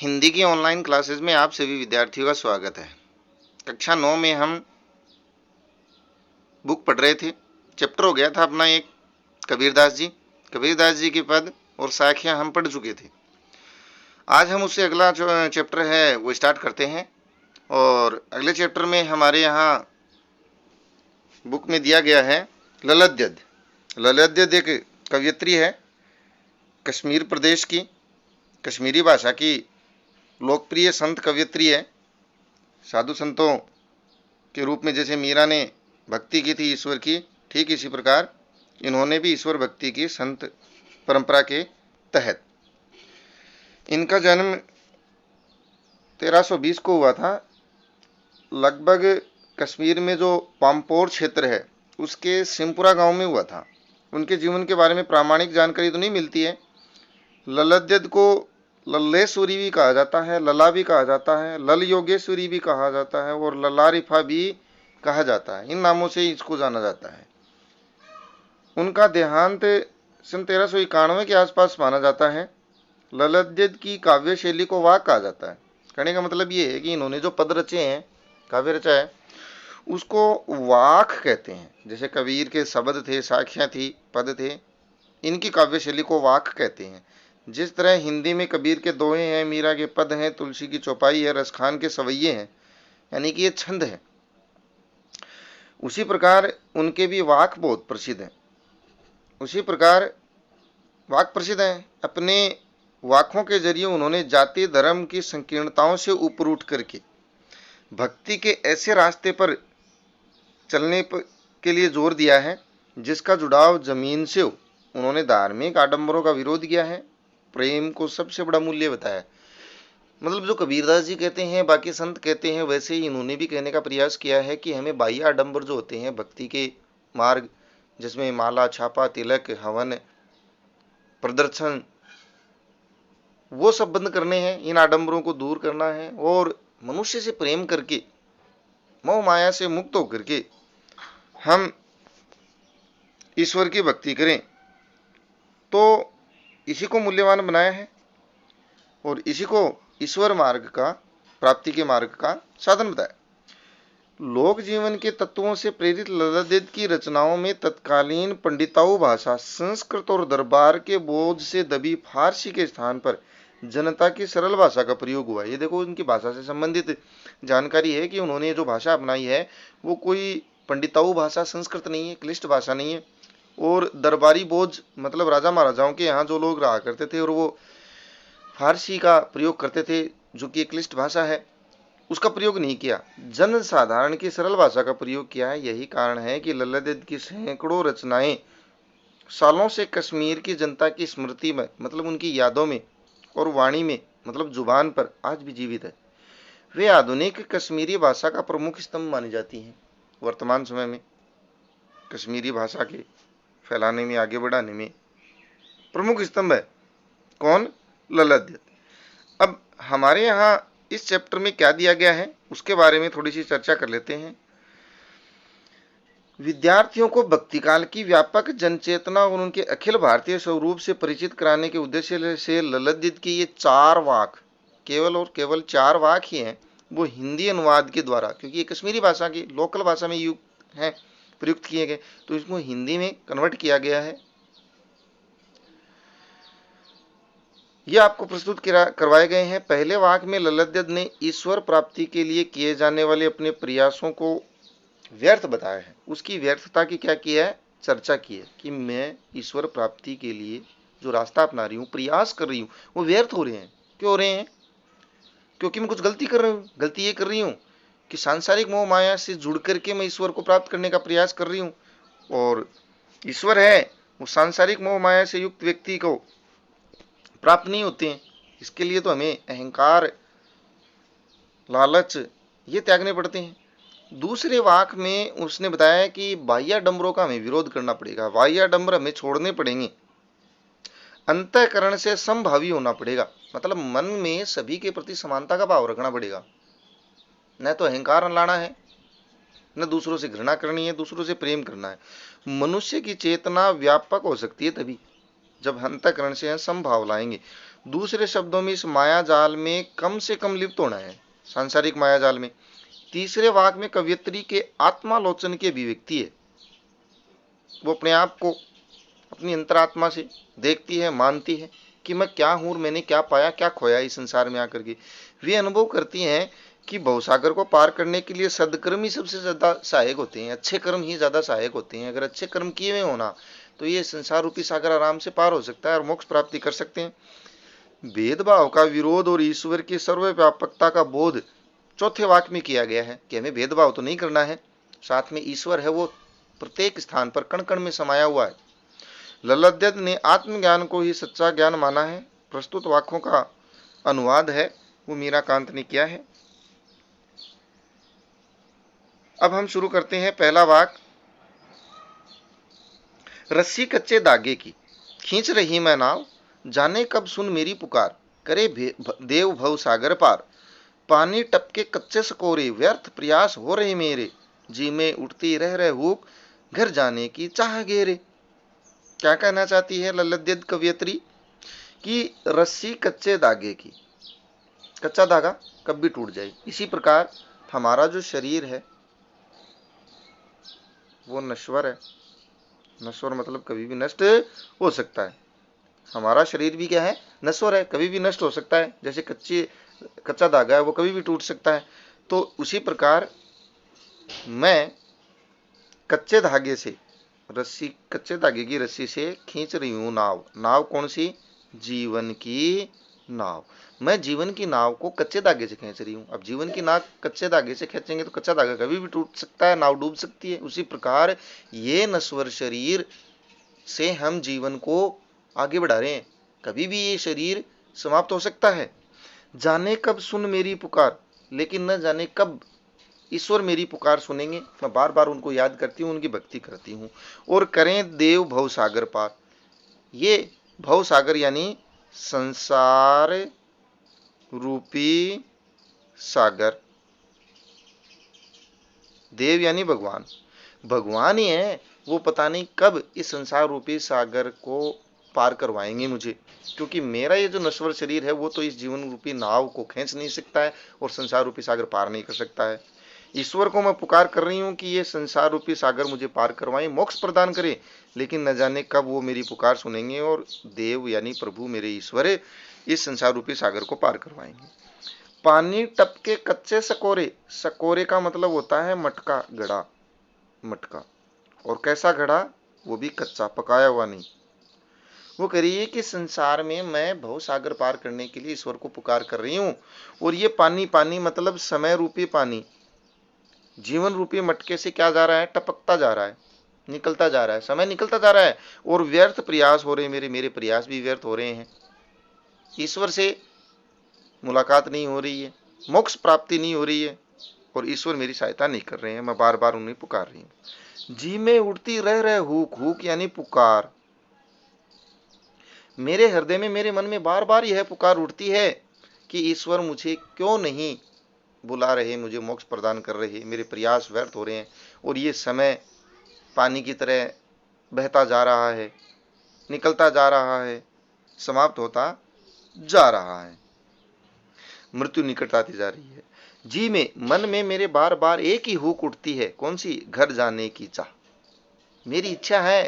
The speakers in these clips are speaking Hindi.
हिंदी की ऑनलाइन क्लासेस में आप सभी विद्यार्थियों का स्वागत है। कक्षा 9 में हम बुक पढ़ रहे थे। चैप्टर हो गया था अपना एक कबीरदास जी के पद और साखियां हम पढ़ चुके थे। आज हम उससे अगला जो चैप्टर है वो स्टार्ट करते हैं। और अगले चैप्टर में हमारे यहाँ बुक में दिया गया है ललद्यद। ललद्यद एक कवयित्री है, कश्मीर प्रदेश की, कश्मीरी भाषा की लोकप्रिय संत कवयित्री है। साधु संतों के रूप में जैसे मीरा ने भक्ति की थी ईश्वर की, ठीक इसी प्रकार इन्होंने भी ईश्वर भक्ति की संत परंपरा के तहत। इनका जन्म 1320 को हुआ था। लगभग कश्मीर में जो पामपोर क्षेत्र है उसके सिमपुरा गांव में हुआ था। उनके जीवन के बारे में प्रामाणिक जानकारी तो नहीं मिलती है। ललद्यद को लल्लेश्वरी भी कहा जाता है, लला भी कहा जाता है, लल योगेश्वरी भी कहा जाता है और ललारिफा भी कहा जाता है। इन नामों से इसको जाना जाता है। उनका देहांत सन 1391 के आसपास माना जाता है। ललद्यद की काव्य शैली को वाक कहा जाता है। कहने का मतलब ये है कि इन्होंने जो पद रचे हैं, काव्य रचा है, उसको वाक कहते हैं। जैसे कबीर के शब्द थे, साखियां थी, पद थे, इनकी काव्य शैली को वाक कहते हैं। जिस तरह हिंदी में कबीर के दोहे हैं, मीरा के पद हैं, तुलसी की चौपाई है, रसखान के सवैये हैं, यानी कि ये छंद है, उसी प्रकार उनके भी वाक बहुत प्रसिद्ध हैं। उसी प्रकार वाक प्रसिद्ध हैं। अपने वाकों के जरिए उन्होंने जाति धर्म की संकीर्णताओं से ऊपर उठ करके भक्ति के ऐसे रास्ते पर चलने के लिए जोर दिया है जिसका जुड़ाव जमीन से हो। उन्होंने धार्मिक आडंबरों का विरोध किया है, प्रेम को सबसे बड़ा मूल्य बताया। मतलब जो कबीरदास जी कहते हैं, बाकी संत कहते हैं, वैसे ही इन्होंने भी कहने का प्रयास किया है कि हमें बाह्य आडंबर जो होते हैं भक्ति के मार्ग, जिसमें माला, छापा, तिलक, हवन, प्रदर्शन, वो सब बंद करने हैं, इन आडंबरों को दूर करना है और मनुष्य से प्रेम करके, मोह माया से मुक्त होकर के हम ईश्वर की भक्ति करें। तो इसी को मूल्यवान बनाया है और इसी को ईश्वर मार्ग का, प्राप्ति के मार्ग का साधन बताया। लोक जीवन के तत्वों से प्रेरित ललद्यद की रचनाओं में तत्कालीन पंडिताऊ भाषा संस्कृत और दरबार के बोझ से दबी फारसी के स्थान पर जनता की सरल भाषा का प्रयोग हुआ। ये देखो, उनकी भाषा से संबंधित जानकारी है कि उन्होंने जो भाषा अपनाई है वो कोई पंडिताऊ भाषा, संस्कृत नहीं है, क्लिष्ट भाषा नहीं है। और दरबारी बोझ मतलब राजा महाराजाओं के यहाँ जो लोग रहा करते थे और वो फारसी का प्रयोग करते थे, जो कि एक क्लिष्ट भाषा है, उसका प्रयोग नहीं किया। जन साधारण की सरल भाषा का प्रयोग किया है। यही कारण है कि ललद्यद की सैकड़ों रचनाएं सालों से कश्मीर की जनता की स्मृति में, मतलब उनकी यादों में और वाणी में, मतलब जुबान पर आज भी जीवित है। वे आधुनिक कश्मीरी भाषा का प्रमुख स्तंभ मानी जाती हैं। वर्तमान समय में कश्मीरी भाषा के फैलाने में, आगे बढ़ाने में प्रमुख स्तंभ है कौन? ललद्यद। अब हमारे यहाँ इस चैप्टर में क्या दिया गया है उसके बारे में थोड़ी सी चर्चा कर लेते हैं। विद्यार्थियों को भक्ति काल की व्यापक जनचेतना और उनके अखिल भारतीय स्वरूप से परिचित कराने के उद्देश्य से ललद्यद की ये 4 वाक, केवल और केवल 4 वाक ही हैं, वो हिंदी अनुवाद के द्वारा, क्योंकि ये कश्मीरी भाषा की लोकल भाषा में युक्त हैं, प्रयुक्त किए गए, तो इसको हिंदी में कन्वर्ट किया गया है। ये आपको प्रस्तुत करवाए गए हैं। पहले वाक में ललद्यद ने ईश्वर प्राप्ति के लिए किए जाने वाले अपने प्रयासों को व्यर्थ बताया है। उसकी व्यर्थता की क्या किया है? चर्चा की है कि मैं ईश्वर प्राप्ति के लिए जो रास्ता अपना रही हूँ, प्रयास कर रही हूँ, वो व्यर्थ हो रहे हैं। क्यों हो रहे हैं? क्योंकि मैं कुछ गलती कर रही हूँ। गलती ये कर रही हूँ कि सांसारिक मोह माया से जुड़ करके मैं ईश्वर को प्राप्त करने का प्रयास कर रही हूँ, और ईश्वर है वो सांसारिक मोह माया से युक्त व्यक्ति को प्राप्त नहीं होते हैं। इसके लिए तो हमें अहंकार, लालच ये त्यागने पड़ते हैं। दूसरे वाक में उसने बताया कि बाह्याडंबरों का हमें विरोध करना पड़ेगा, बाह्याडंबर हमें छोड़ने पड़ेंगे, अंतःकरण से समभावी होना पड़ेगा, मतलब मन में सभी के प्रति समानता का भाव रखना पड़ेगा। न तो अहंकार लाना है, न दूसरों से घृणा करनी है, दूसरों से प्रेम करना है। मनुष्य की चेतना व्यापक हो सकती है तभी जब अंतःकरण से संभाव लाएंगे। दूसरे शब्दों में इस माया जाल में कम से कम लिप्त होना है, सांसारिक माया जाल में। तीसरे वाक्य में कवयित्री के आत्मालोचन की अभिव्यक्ति है। वो अपने आप को अपनी अंतरात्मा से देखती है, मानती है कि मैं क्या हूं और मैंने क्या पाया, क्या खोया इस संसार में आकर के। वे अनुभव करती हैं कि भवसागर को पार करने के लिए सदकर्म ही सबसे ज्यादा सहायक होते हैं, अच्छे कर्म ही ज्यादा सहायक होते हैं। अगर अच्छे कर्म किए हुए होना तो ये संसार रूपी सागर आराम से पार हो सकता है और मोक्ष प्राप्ति कर सकते हैं। भेदभाव का विरोध और ईश्वर की सर्वव्यापकता का बोध चौथे वाक्य में किया गया है कि हमें भेदभाव तो नहीं करना है, साथ में ईश्वर है वो प्रत्येक स्थान पर कण कण में समाया हुआ है। लल्लद्यत ने आत्मज्ञान को ही सच्चा ज्ञान माना है। प्रस्तुत वाक्यों का अनुवाद है वो मीराकांत ने किया है। अब हम शुरू करते हैं पहला वाक्य। रस्सी कच्चे धागे की, खींच रही मैं नाव, जाने कब सुन मेरी पुकार, करे देव भव सागर पार। पानी टपके कच्चे सकोरे, व्यर्थ प्रयास हो रहे मेरे, जी में उठती रह हुक, घर जाने की चाह गेरे। क्या कहना चाहती है लल्लद्यत कवियत्री कि रस्सी कच्चे धागे की, कच्चा धागा कब भी टूट जाए, इसी प्रकार हमारा जो शरीर है वो नश्वर है। नश्वर मतलब कभी भी नष्ट हो सकता है। हमारा शरीर भी क्या है, नश्वर है, कभी भी नष्ट हो सकता है। जैसे कच्चा धागा है वो कभी भी टूट सकता है। तो उसी प्रकार मैं कच्चे धागे से, रस्सी, कच्चे धागे की रस्सी से खींच रही हूं नाव। नाव कौन सी? जीवन की नाव। मैं जीवन की नाव को कच्चे धागे से खींच रही हूं। अब जीवन की नाव कच्चे धागे से खींचेंगे तो कच्चा धागा कभी भी टूट सकता है, नाव डूब सकती है। उसी प्रकार ये नश्वर शरीर से हम जीवन को आगे बढ़ा रहे हैं, कभी भी ये शरीर समाप्त हो सकता है। जाने कब सुन मेरी पुकार, लेकिन न जाने कब ईश्वर मेरी पुकार सुनेंगे। मैं बार बार उनको याद करती हूँ, उनकी भक्ति करती हूँ। और करें देव भव सागर पार। ये भव सागर यानी संसार रूपी सागर, देव यानी भगवान, भगवान ही है वो पता नहीं कब इस संसार रूपी सागर को पार करवाएंगे मुझे। क्योंकि मेरा ये जो नश्वर शरीर है वो तो इस जीवन रूपी नाव को खींच नहीं सकता है और संसार रूपी सागर पार नहीं कर सकता है। ईश्वर को मैं पुकार कर रही हूं कि ये संसार रूपी सागर मुझे पार करवाए, मोक्ष प्रदान करे, लेकिन न जाने कब वो मेरी पुकार सुनेंगे और देव यानी प्रभु मेरे ईश्वर इस संसार रूपी सागर को पार करवाएंगे। पानी टपके कच्चे सकोरे, सकोरे का मतलब होता है मटका, घड़ा, मटका। और कैसा घड़ा? वो भी कच्चा, पकाया हुआ नहीं। वो करिए कि संसार में मैं भव सागर पार करने के लिए ईश्वर को पुकार कर रही हूं, और ये पानी, पानी मतलब समय रूपी पानी जीवन रूपी मटके से क्या जा रहा है? टपकता जा रहा है, निकलता जा रहा है, समय निकलता जा रहा है। और व्यर्थ प्रयास हो रहे हैं मेरे प्रयास भी व्यर्थ हो रहे हैं। ईश्वर से मुलाकात नहीं हो रही है, मोक्ष प्राप्ति नहीं हो रही है, और ईश्वर मेरी सहायता नहीं कर रहे हैं। मैं बार बार उन्हें पुकार रही हूं। जी में उड़ती रह हुक, हुक यानी पुकार। मेरे हृदय में, मेरे मन में बार बार यह पुकार उठती है कि ईश्वर मुझे क्यों नहीं बुला रहे, मुझे मोक्ष प्रदान कर रहे, मेरे प्रयास व्यर्थ हो रहे हैं। और ये समय पानी की तरह बहता जा रहा है, निकलता जा रहा है, समाप्त होता जा रहा है, मृत्यु निकट आती जा रही है। जी में, मन में मेरे बार बार एक ही हुक उठती है, कौन सी? घर जाने की चाह। मेरी इच्छा है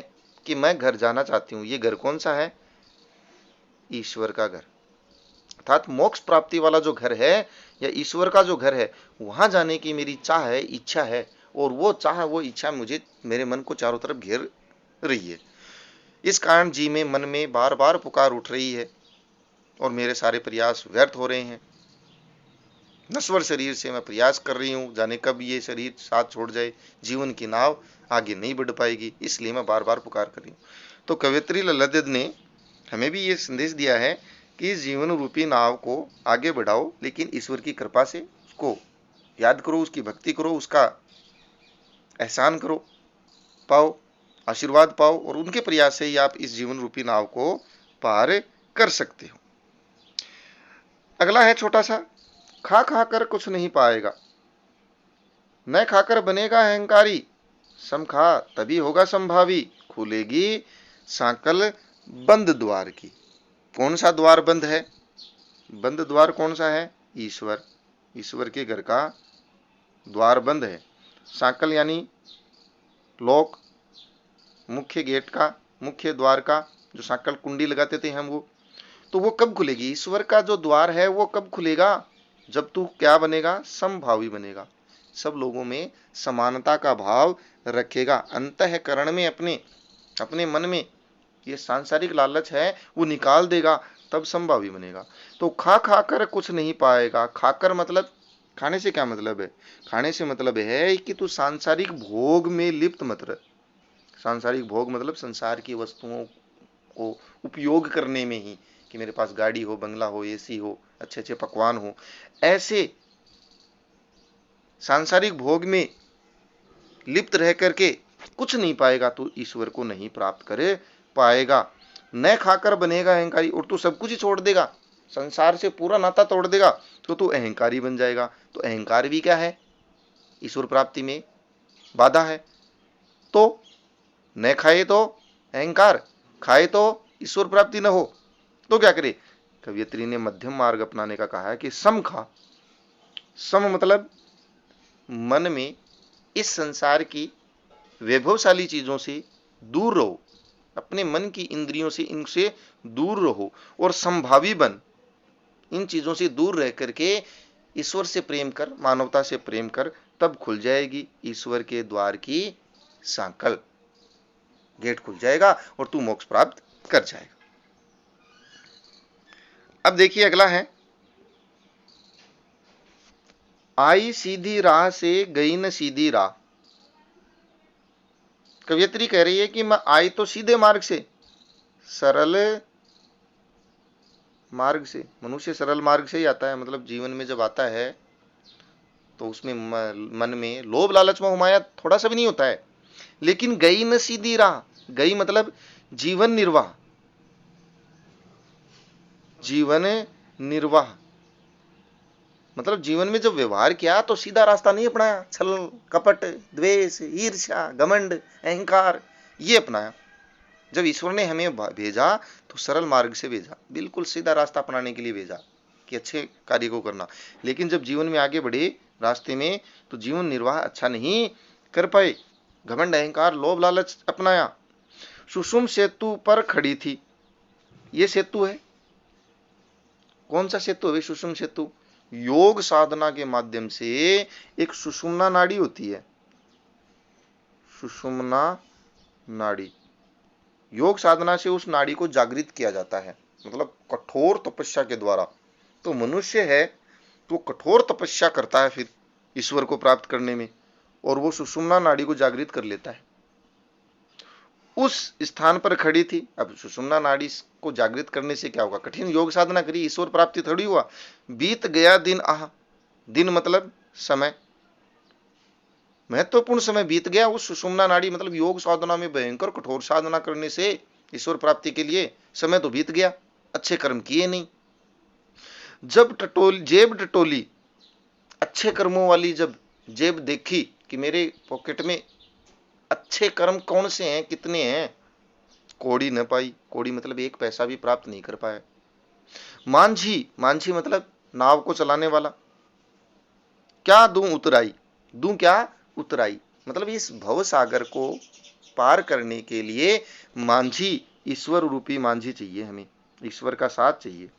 कि मैं घर जाना चाहती हूं। ये घर कौन सा है? ईश्वर का घर, अर्थात मोक्ष प्राप्ति वाला जो घर है या ईश्वर का जो घर है, वहां जाने की मेरी चाह है, इच्छा है। और वो चाह, वो इच्छा मुझे, मेरे मन को चारों तरफ घेर रही है। इस कारण जी में, मन में बार बार पुकार उठ रही है और मेरे सारे प्रयास व्यर्थ हो रहे हैं। नश्वर शरीर से मैं प्रयास कर रही हूं, जाने कब ये शरीर साथ छोड़ जाए, जीवन की नाव आगे नहीं बढ़ पाएगी, इसलिए मैं बार बार पुकार कर रही हूं। तो कवियत्री लल्लद्यत ने हमें भी ये संदेश दिया है कि जीवन रूपी नाव को आगे बढ़ाओ, लेकिन ईश्वर की कृपा से उसको याद करो, उसकी भक्ति करो, उसका एहसान करो, पाओ, आशीर्वाद पाओ, और उनके प्रयास से ही आप इस जीवन रूपी नाव को पार कर सकते हो। अगला है छोटा सा, खा खा कर कुछ नहीं पाएगा, न खाकर बनेगा अहंकारी, सम खा तभी होगा संभावी, खुलेगी सांकल बंद द्वार की। कौन सा द्वार बंद है? बंद द्वार कौन सा है? ईश्वर। ईश्वर के घर का द्वार बंद है। सांकल यानी लॉक, मुख्य गेट का, मुख्य द्वार का जो सांकल कुंडी लगाते थे हम, वो तो वो कब खुलेगी? ईश्वर का जो द्वार है वो कब खुलेगा? जब तू क्या बनेगा? समभावी बनेगा, सब लोगों में समानता का भाव रखेगा, अंतःकरण में अपने अपने मन में ये सांसारिक लालच है वो निकाल देगा, तब समभावी बनेगा। तो खा खाकर कुछ नहीं पाएगा। खाकर मतलब खाने से क्या मतलब है? खाने से मतलब है कि तू सांसारिक भोग में लिप्त मत रह। सांसारिक भोग मतलब संसार की वस्तुओं को उपयोग करने में ही, कि मेरे पास गाड़ी हो, बंगला हो, एसी हो, अच्छे अच्छे पकवान हो, ऐसे सांसारिक भोग में लिप्त रह करके कुछ नहीं पाएगा, तो ईश्वर को नहीं प्राप्त करे पाएगा। न खाकर बनेगा अहंकारी, और तू सब कुछ ही छोड़ देगा, संसार से पूरा नाता तोड़ देगा, तो तू अहंकारी बन जाएगा। तो अहंकार भी क्या है? ईश्वर प्राप्ति में बाधा है। तो न खाए तो अहंकार, खाए तो ईश्वर प्राप्ति न हो, तो क्या करे? कवियत्री ने मध्यम मार्ग अपनाने का कहा है कि सम खा। सम मतलब मन में इस संसार की वैभवशाली चीजों से दूर रहो, अपने मन की इंद्रियों से इनसे दूर रहो, और संभावी बन, इन चीजों से दूर रह करके ईश्वर से प्रेम कर, मानवता से प्रेम कर, तब खुल जाएगी ईश्वर के द्वार की सांकल, गेट खुल जाएगा और तू मोक्ष प्राप्त कर जाएगा। अब देखिए अगला है, आई सीधी राह से गई न सीधी राह। कवियत्री कह रही है कि मैं आई तो सीधे मार्ग से, सरल मार्ग से, मनुष्य सरल मार्ग से ही आता है, मतलब जीवन में जब आता है तो उसमें मन में लोभ लालच मोह माया थोड़ा सा भी नहीं होता है। लेकिन गई न सीधी राह, गई मतलब जीवन निर्वाह, जीवन निर्वाह मतलब जीवन में जब व्यवहार किया तो सीधा रास्ता नहीं अपनाया, छल कपट द्वेष ईर्ष्या घमंड अहंकार ये अपनाया। जब ईश्वर ने हमें भेजा तो सरल मार्ग से भेजा, बिल्कुल सीधा रास्ता अपनाने के लिए भेजा कि अच्छे कार्य को करना। लेकिन जब जीवन में आगे बढ़े रास्ते में तो जीवन निर्वाह अच्छा नहीं कर पाए, घमंड अहंकार लोभ लालच अपनाया। सुषुम सेतु पर खड़ी थी, ये सेतु है, कौन सा सेतु है? सुषुम सेतु, योग साधना के माध्यम से एक सुषुम्ना नाड़ी होती है, सुषुम्ना नाड़ी, योग साधना से उस नाड़ी को जागृत किया जाता है, मतलब कठोर तपस्या के द्वारा। तो मनुष्य है तो कठोर तपस्या करता है फिर ईश्वर को प्राप्त करने में, और वो सुषुम्ना नाड़ी को जागृत कर लेता है। उस स्थान पर खड़ी थी। अब सुषुम्ना नाड़ी को जागृत करने से क्या होगा? कठिन योग साधना करी, ईश्वर प्राप्ति थोड़ी हुआ। बीत गया दिन आह, दिन मतलब समय, महत्वपूर्ण समय बीत गया उस सुषुम्ना नाड़ी मतलब योग साधना में भयंकर कठोर साधना करने से ईश्वर प्राप्ति के लिए समय तो बीत गया, अच्छे कर्म किए नहीं। जब जेब टटोली, अच्छे कर्मों वाली जब जेब देखी कि मेरे पॉकेट में अच्छे कर्म कौन से हैं, कितने हैं, कोड़ी न पाई। कोड़ी मतलब एक पैसा भी प्राप्त नहीं कर पाया। मांझी, मांझी मतलब नाव को चलाने वाला, क्या दूं उतराई, दूं क्या उतराई मतलब इस भव सागर को पार करने के लिए मांझी, ईश्वर रूपी मांझी चाहिए हमें, ईश्वर का साथ चाहिए।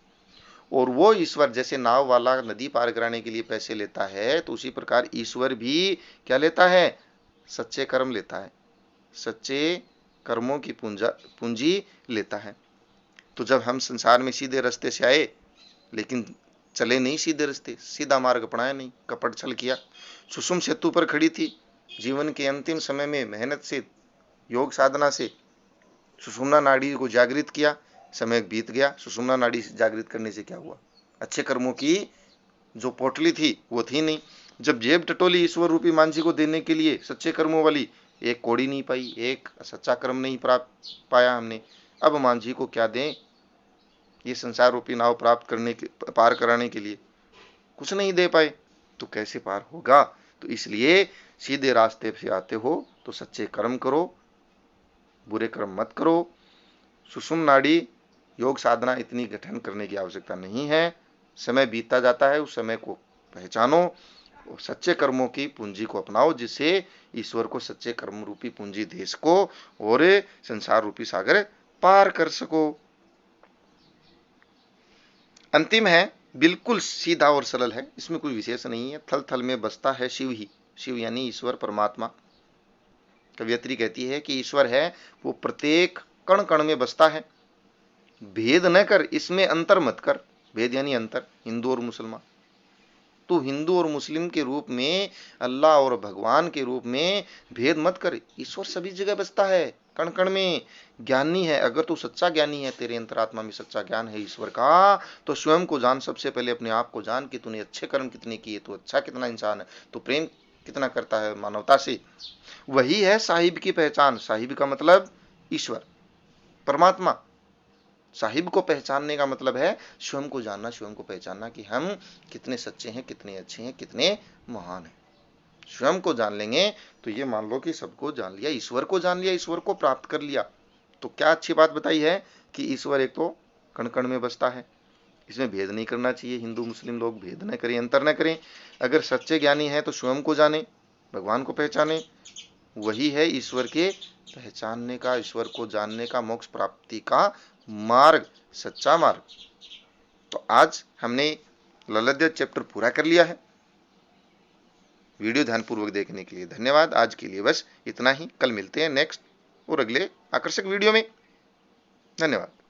और वो ईश्वर जैसे नाव वाला नदी पार कराने के लिए पैसे लेता है, तो उसी प्रकार ईश्वर भी क्या लेता है? सच्चे कर्म लेता है, सच्चे कर्मों की पूंजी लेता है। तो जब हम संसार में सीधे रास्ते से आए लेकिन चले नहीं सीधे रास्ते, सीधा मार्ग अपनाया नहीं, कपट छल किया, सुषुम सेतु पर खड़ी थी, जीवन के अंतिम समय में मेहनत से योग साधना से सुषुम्ना नाड़ी को जागृत किया, समय बीत गया। सुषुम्ना नाड़ी जागृत करने से क्या हुआ? अच्छे कर्मों की जो पोटली थी वो थी नहीं। जब जेब टटोली ईश्वर रूपी मांझी को देने के लिए सच्चे कर्मों वाली, एक कोड़ी नहीं पाई, एक सच्चा कर्म नहीं प्राप्त पाया हमने। अब मांझी को क्या दें ये संसार रूपी नाव प्राप्त करने के, पार कराने के लिए कुछ नहीं दे पाए, तो कैसे पार होगा? तो इसलिए सीधे रास्ते से आते हो तो सच्चे कर्म करो, बुरे कर्म मत करो, सुषुम्ना नाड़ी योग साधना इतनी गठन करने की आवश्यकता नहीं है। समय बीतता जाता है, उस समय को पहचानो और सच्चे कर्मों की पूंजी को अपनाओ, जिससे ईश्वर को सच्चे कर्म रूपी पूंजी दे सको और संसार रूपी सागर पार कर सको। अंतिम है, बिल्कुल सीधा और सरल है, इसमें कोई विशेष नहीं है। थल थल में बसता है शिव ही, शिव यानी ईश्वर परमात्मा। कवियत्री कहती है कि ईश्वर है वो प्रत्येक कण कण में बसता है, भेद न कर इसमें अंतर मत कर। भेद यानी अंतर, हिंदू और मुसलमान। तो हिंदू और मुस्लिम के रूप में, अल्लाह और भगवान के रूप में भेद मत कर। ईश्वर सभी जगह बसता है, कण कण में। ज्ञानी है, अगर तू सच्चा ज्ञानी है, तेरे अंतरात्मा में सच्चा ज्ञान है ईश्वर का, तो स्वयं को जान। सबसे पहले अपने आप को जान कि तूने अच्छे कर्म कितने किए, तू अच्छा कितना इंसान है, तू प्रेम कितना करता है मानवता से। वही है साहिब की पहचान। साहिब का मतलब ईश्वर परमात्मा। साहिब को पहचानने का मतलब है स्वयं को जानना, स्वयं को पहचानना कि हम कितने सच्चे हैं, कितने अच्छे हैं, कितने महान हैं। स्वयं को जान लेंगे तो ये मान लो कि सबको जान लिया, ईश्वर को जान लिया, ईश्वर को प्राप्त कर लिया। तो क्या अच्छी बात बताई है कि ईश्वर एक तो कण कण में बसता है, इसमें भेद नहीं करना चाहिए। हिंदू मुस्लिम लोग भेद न करें, अंतर न करें। अगर सच्चे ज्ञानी है तो स्वयं को जाने, भगवान को पहचाने। वही है ईश्वर के पहचानने का, ईश्वर को जानने का, मोक्ष प्राप्ति का मार्ग, सच्चा मार्ग। तो आज हमने ललध्वज चैप्टर पूरा कर लिया है। वीडियो ध्यानपूर्वक देखने के लिए धन्यवाद। आज के लिए बस इतना ही। कल मिलते हैं नेक्स्ट और अगले आकर्षक वीडियो में। धन्यवाद।